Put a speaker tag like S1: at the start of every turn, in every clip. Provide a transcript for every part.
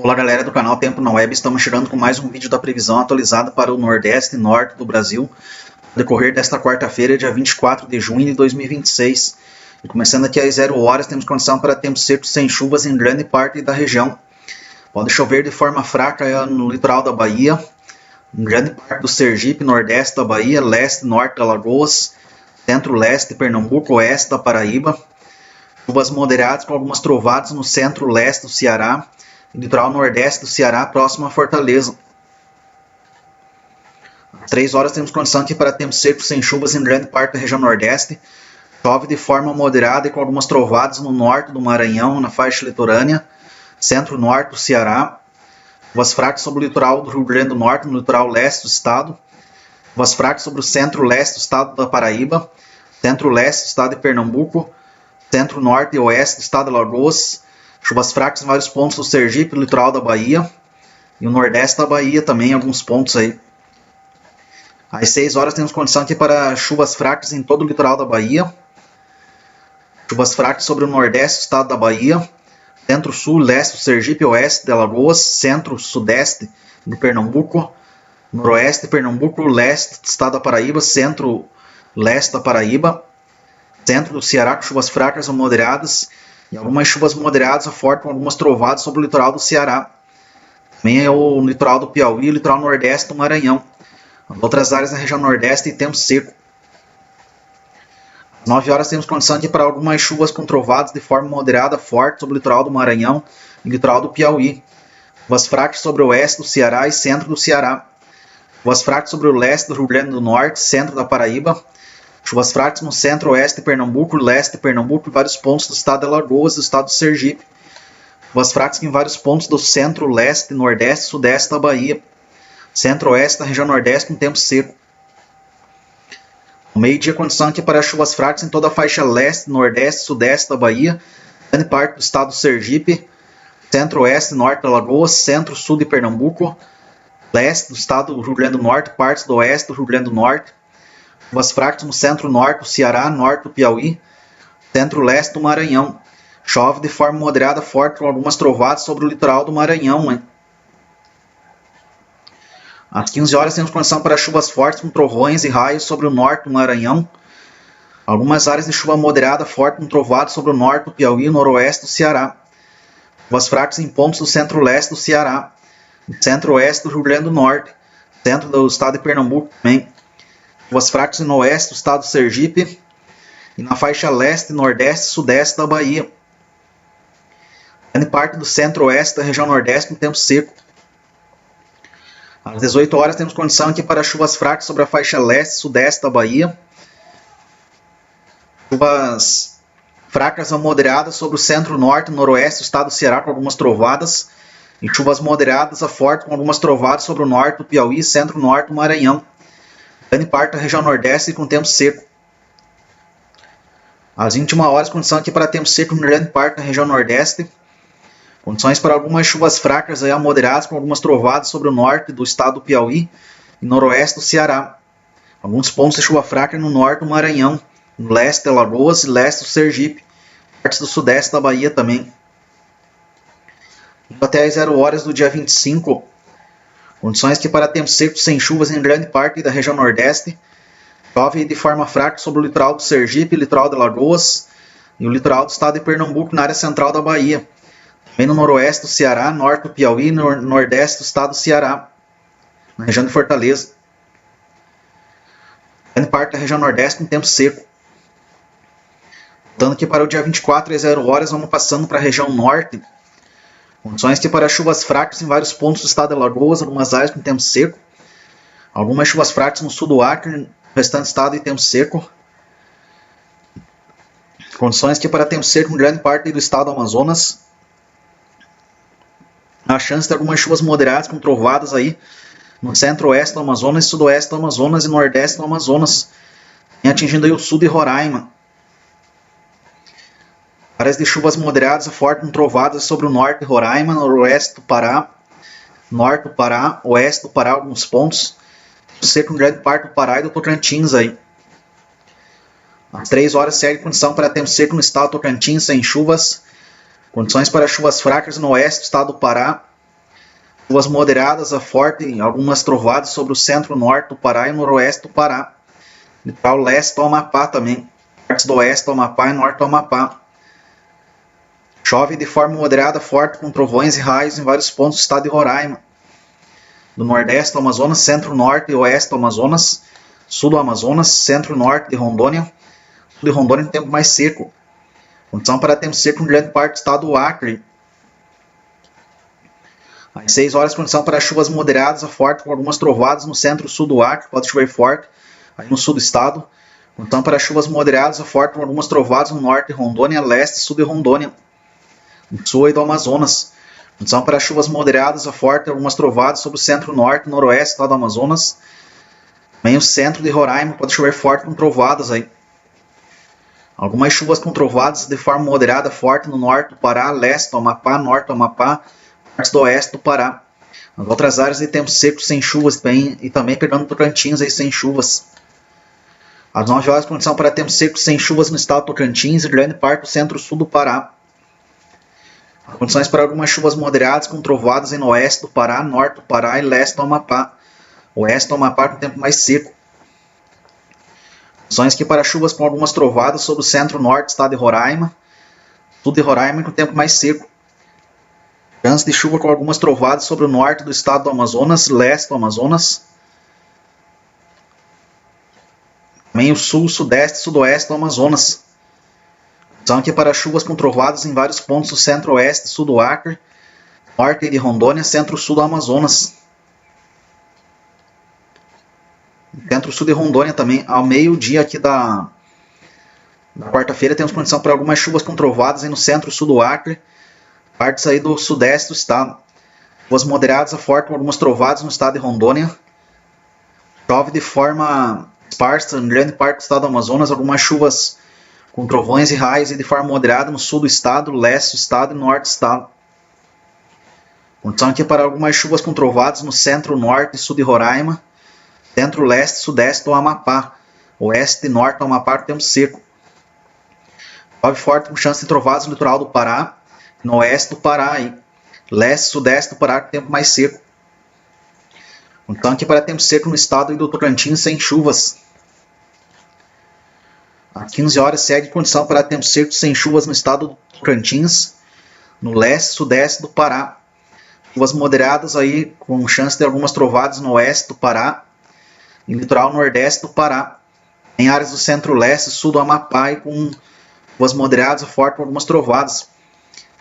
S1: Olá galera do canal Tempo na Web, estamos chegando com mais um vídeo da previsão atualizada para o Nordeste e Norte do Brasil, no decorrer desta quarta-feira, dia 24 de junho de 2026. E começando aqui às 0 horas, temos condição para tempo seco sem chuvas em grande parte da região. Pode chover de forma fraca no litoral da Bahia, em grande parte do Sergipe, nordeste da Bahia, leste e norte de Alagoas, centro-leste de Pernambuco, oeste da Paraíba. Chuvas moderadas com algumas trovadas no centro-leste do Ceará, litoral nordeste do Ceará, próximo a Fortaleza. Às 3 horas temos condição aqui para tempo seco sem chuvas em grande parte da região nordeste. Chove de forma moderada e com algumas trovadas no norte do Maranhão, na faixa litorânea, centro-norte do Ceará. Chuvas fracas sobre o litoral do Rio Grande do Norte, no litoral leste do estado. Chuvas fracas sobre o centro-leste do estado da Paraíba, centro-leste do estado de Pernambuco, centro-norte e oeste do estado de Alagoas. Chuvas fracas em vários pontos do Sergipe, no litoral da Bahia e o nordeste da Bahia também, alguns pontos aí. Às 6 horas temos condição aqui para chuvas fracas em todo o litoral da Bahia. Chuvas fracas sobre o nordeste do estado da Bahia, centro-sul, leste do Sergipe, oeste de Alagoas, centro-sudeste do Pernambuco, noroeste de Pernambuco, leste do estado da Paraíba, centro-leste da Paraíba, centro do Ceará com chuvas fracas ou moderadas, e algumas chuvas moderadas a fortes com algumas trovadas sobre o litoral do Ceará. Também é o litoral do Piauí e o litoral nordeste do Maranhão. As outras áreas da região nordeste tem tempo seco. Às 9 horas temos condição aqui para algumas chuvas com trovadas de forma moderada a forte sobre o litoral do Maranhão e o litoral do Piauí. Chuvas fracas sobre o oeste do Ceará e centro do Ceará. Chuvas fracas sobre o leste do Rio Grande do Norte, centro da Paraíba. Chuvas fracas no centro-oeste de Pernambuco, leste de Pernambuco e vários pontos do estado de Alagoas e do estado do Sergipe. Chuvas fracas em vários pontos do centro-leste, nordeste e sudeste da Bahia. Centro-oeste da região nordeste com tempo seco. No meio-dia, condição aqui para chuvas fracas em toda a faixa leste, nordeste e sudeste da Bahia, grande parte do estado do Sergipe, centro-oeste e norte da Alagoas, centro-sul de Pernambuco, leste do estado do Rio Grande do Norte, partes do oeste do Rio Grande do Norte. Chuvas fracas no centro-norte do Ceará, norte do Piauí, centro-leste do Maranhão. Chove de forma moderada forte com algumas trovadas sobre o litoral do Maranhão. Hein? Às 15 horas temos condição para chuvas fortes com trovões e raios sobre o norte do Maranhão. Algumas áreas de chuva moderada forte com trovadas sobre o norte do Piauí e noroeste do Ceará. Chuvas fracas em pontos do centro-leste do Ceará, centro-oeste do Rio Grande do Norte, centro do estado de Pernambuco também. Chuvas fracas no oeste do estado do Sergipe e na faixa leste, nordeste e sudeste da Bahia. Grande parte do centro-oeste da região nordeste com tempo seco. Às 18 horas temos condição aqui para chuvas fracas sobre a faixa leste e sudeste da Bahia. Chuvas fracas a moderadas sobre o centro-norte e noroeste do estado do Ceará com algumas trovadas. E chuvas moderadas a fortes com algumas trovadas sobre o norte do Piauí e centro-norte do Maranhão. Grande parte da região nordeste com tempo seco. Às 21 horas, condição aqui para tempo seco em grande parte da região nordeste. Condições para algumas chuvas fracas a moderadas com algumas trovadas sobre o norte do estado do Piauí e noroeste do Ceará. Alguns pontos de chuva fraca no norte do Maranhão, no leste de Alagoas e leste do Sergipe. Partes do sudeste da Bahia também. Até às 0 horas do dia 25. Condições que para tempo seco sem chuvas em grande parte da região nordeste. Chove de forma fraca sobre o litoral do Sergipe, litoral de Alagoas e o litoral do estado de Pernambuco na área central da Bahia. Também no noroeste do Ceará, norte do Piauí e nordeste do estado do Ceará, na região de Fortaleza. Grande parte da região nordeste com tempo seco. Voltando aqui para o dia 24 às 0 horas, vamos passando para a região norte. Condições que para chuvas fracas em vários pontos do estado de Alagoas, algumas áreas com tempo seco. Algumas chuvas fracas no sul do Acre, no restante estado em tempo seco. Condições que para tempo seco em grande parte do estado do Amazonas. A chance de algumas chuvas moderadas com trovadas aí no centro-oeste do Amazonas, sudoeste do Amazonas e nordeste do Amazonas, atingindo aí o sul de Roraima. Áreas de chuvas moderadas a fortes com trovadas sobre o norte de Roraima, noroeste do Pará, norte do Pará, oeste do Pará, alguns pontos. Seco em grande parte do Pará e do Tocantins aí. Às 3 horas segue condição para tempo seco no estado do Tocantins sem chuvas. Condições para chuvas fracas no oeste do estado do Pará, Chuvas moderadas a forte, algumas trovadas sobre o centro-norte do Pará e noroeste do Pará. Litoral leste do Amapá também. Partes do oeste do Amapá e norte do Amapá. Chove de forma moderada a forte com trovões e raios em vários pontos do estado de Roraima. Do nordeste do Amazonas, centro-norte e oeste do Amazonas, sul do Amazonas, centro-norte de Rondônia. Sul de Rondônia tem tempo mais seco. Condição para tempo seco em grande parte do estado do Acre. Às 6 horas, condição para chuvas moderadas a forte com algumas trovadas no centro-sul do Acre, pode chover forte, aí no sul do estado. Condição para chuvas moderadas a forte com algumas trovadas no norte de Rondônia, leste e sul de Rondônia, no sul aí do Amazonas. Condição para chuvas moderadas a forte algumas trovadas sobre o centro-norte e noroeste do estado do Amazonas. Também o centro de Roraima, pode chover forte com trovadas aí. Algumas chuvas com trovadas de forma moderada forte no norte do Pará, leste do Amapá, norte do Amapá, partes do oeste do Pará. As outras áreas de tempo seco sem chuvas e também pegando Tocantins aí sem chuvas. Às 9 horas, condição para tempo seco sem chuvas no estado do Tocantins e grande parte do centro-sul do Pará. Condições para algumas chuvas moderadas com trovadas no oeste do Pará, norte do Pará e leste do Amapá. Oeste do Amapá com tempo mais seco. Condições que para chuvas com algumas trovadas sobre o centro-norte do estado de Roraima, sul de Roraima com tempo mais seco. Chance de chuva com algumas trovadas sobre o norte do estado do Amazonas, leste do Amazonas. Também o sul, sudeste e sudoeste do Amazonas. São aqui para chuvas com trovadas em vários pontos do centro-oeste e sul do Acre, norte de Rondônia, centro-sul do Amazonas. Centro-sul de Rondônia também, ao meio-dia aqui da quarta-feira, temos condição para algumas chuvas com trovadas aí no centro-sul do Acre, partes aí do sudeste do estado. Chuvas moderadas a forte com algumas trovadas no estado de Rondônia. Chove de forma esparsa em grande parte do estado do Amazonas, algumas chuvas com trovões e raios e de forma moderada no sul do estado, leste do estado e norte do estado. Condição aqui para algumas chuvas com trovadas no centro-norte e sul de Roraima, centro-leste e sudeste do Amapá, oeste e norte do Amapá com tempo seco. Chove forte com chance de trovadas no litoral do Pará, no oeste do Pará, e leste e sudeste do Pará com tempo mais seco. Então aqui para tempo seco no estado do Tocantins sem chuvas. Às 15 horas segue condição para tempo seco sem chuvas no estado do Tocantins, no leste e sudeste do Pará. Chuvas moderadas aí com chance de algumas trovadas no oeste do Pará e litoral nordeste do Pará. Em áreas do centro-leste e sul do Amapá e com chuvas moderadas a forte com algumas trovadas.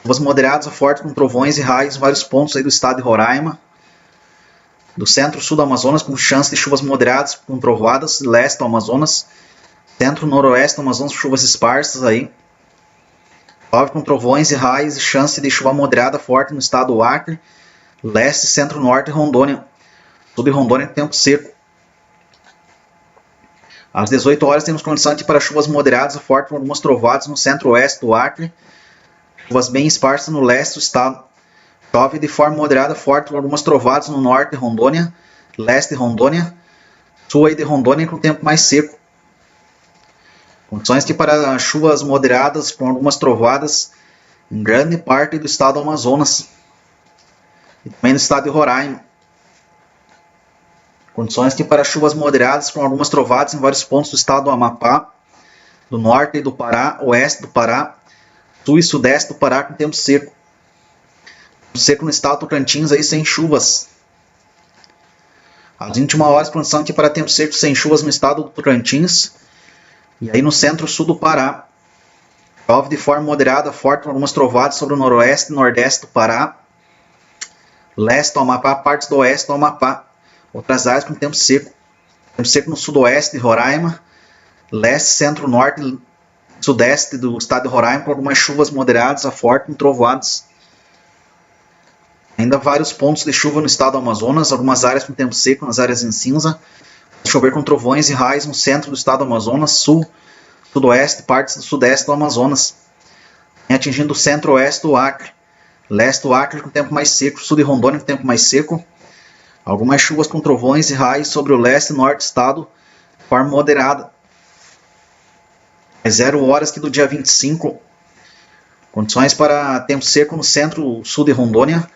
S1: Chuvas moderadas a forte com trovões e raios em vários pontos aí do estado de Roraima. Do centro-sul do Amazonas com chance de chuvas moderadas com trovadas, leste do Amazonas, centro-noroeste do Amazonas com chuvas esparsas aí. Chove com trovões e raios e chance de chuva moderada forte no estado do Acre, leste, centro-norte e Rondônia. Sul de Rondônia com tempo seco. Às 18 horas temos condição aqui para chuvas moderadas a forte com algumas trovadas no centro-oeste do Acre, chuvas bem esparsas no leste do estado. Chove de forma moderada forte com algumas trovadas no norte de Rondônia, leste de Rondônia, sul aí de Rondônia com tempo mais seco. Condições que para chuvas moderadas com algumas trovadas em grande parte do estado do Amazonas e também no estado de Roraima. Condições que para chuvas moderadas com algumas trovadas em vários pontos do estado do Amapá, do norte do Pará, oeste do Pará, sul e sudeste do Pará com tempo seco. Seco no estado do Tocantins aí sem chuvas. Às 21 horas, condição aqui para tempo seco sem chuvas no estado do Tocantins e aí no centro-sul do Pará. Chove de forma moderada forte com algumas trovadas sobre o noroeste e nordeste do Pará, leste do Amapá, partes do oeste do Amapá. Outras áreas com tempo seco. Tempo seco no sudoeste de Roraima, leste, centro-norte e sudeste do estado de Roraima com algumas chuvas moderadas a forte com trovadas. Ainda vários pontos de chuva no estado do Amazonas, algumas áreas com tempo seco, nas áreas em cinza. Chover com trovões e raios no centro do estado do Amazonas, sul, sudoeste e partes do sudeste do Amazonas. Atingindo o centro-oeste do Acre, leste do Acre com tempo mais seco, sul de Rondônia com tempo mais seco. Algumas chuvas com trovões e raios sobre o leste e norte do estado, de forma moderada. Às 0 horas aqui do dia 25, condições para tempo seco no centro-sul de Rondônia,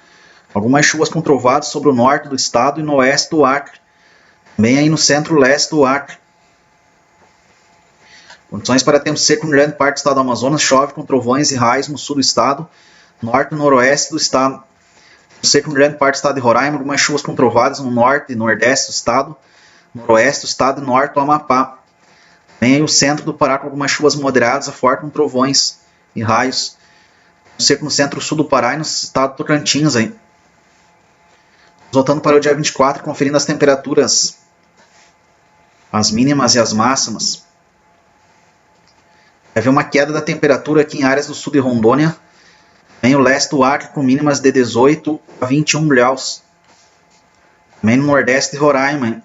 S1: Algumas chuvas com trovadas sobre o norte do estado e no oeste do Acre. Também aí no centro-leste do Acre. Condições para tempo seco em grande parte do estado do Amazonas. Chove com trovões e raios no sul do estado, norte e noroeste do estado. Seco em grande parte do estado de Roraima. Algumas chuvas com trovadas no norte e nordeste do estado, noroeste do estado e norte do Amapá. Também aí o centro do Pará com algumas chuvas moderadas a fortes com trovões e raios. Seco no centro-sul do Pará e no estado do Tocantins. Aí. Voltando para o dia 24, conferindo as temperaturas, as mínimas e as máximas. Vai haver uma queda da temperatura aqui em áreas do sul de Rondônia, também o leste do Acre com mínimas de 18 a 21 graus. Também no nordeste de Roraima,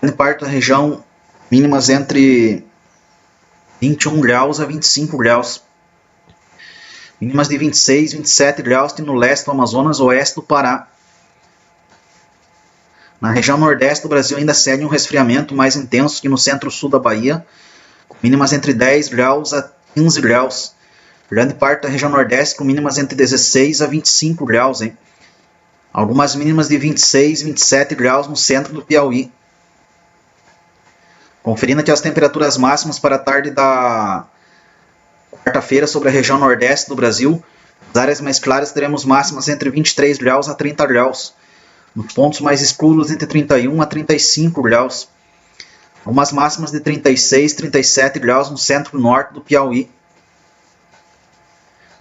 S1: em parte da região, mínimas entre 21 graus a 25 graus. Mínimas de 26, 27 graus no leste do Amazonas, oeste do Pará. Na região nordeste do Brasil ainda segue um resfriamento mais intenso que no centro-sul da Bahia, com mínimas entre 10 graus a 15 graus. Grande parte da região nordeste com mínimas entre 16 a 25 graus. Hein? Algumas mínimas de 26, 27 graus no centro do Piauí. Conferindo aqui as temperaturas máximas para a tarde da quarta-feira sobre a região nordeste do Brasil. Nas áreas mais claras teremos máximas entre 23 graus a 30 graus. Nos pontos mais escuros entre 31 a 35 graus. Algumas máximas de 36, 37 graus no centro e norte do Piauí.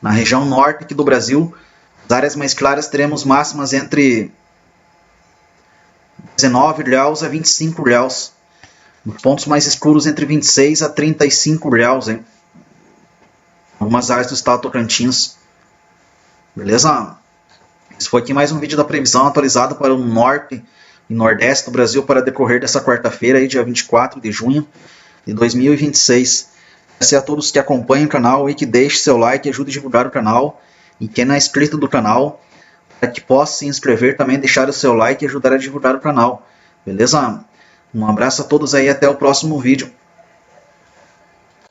S1: Na região norte aqui do Brasil, nas áreas mais claras teremos máximas entre 19 graus a 25 graus. Nos pontos mais escuros entre 26 a 35 graus. Hein? Algumas áreas do estado do Tocantins. Beleza? Esse foi aqui mais um vídeo da previsão atualizada para o norte e nordeste do Brasil para decorrer dessa quarta-feira, dia 24 de junho de 2026. Agradecer a todos que acompanham o canal e que deixem seu like e ajude a divulgar o canal. E quem não é inscrito do canal, para que possa se inscrever também, deixar o seu like e ajudar a divulgar o canal. Beleza? Um abraço a todos aí e até o próximo vídeo.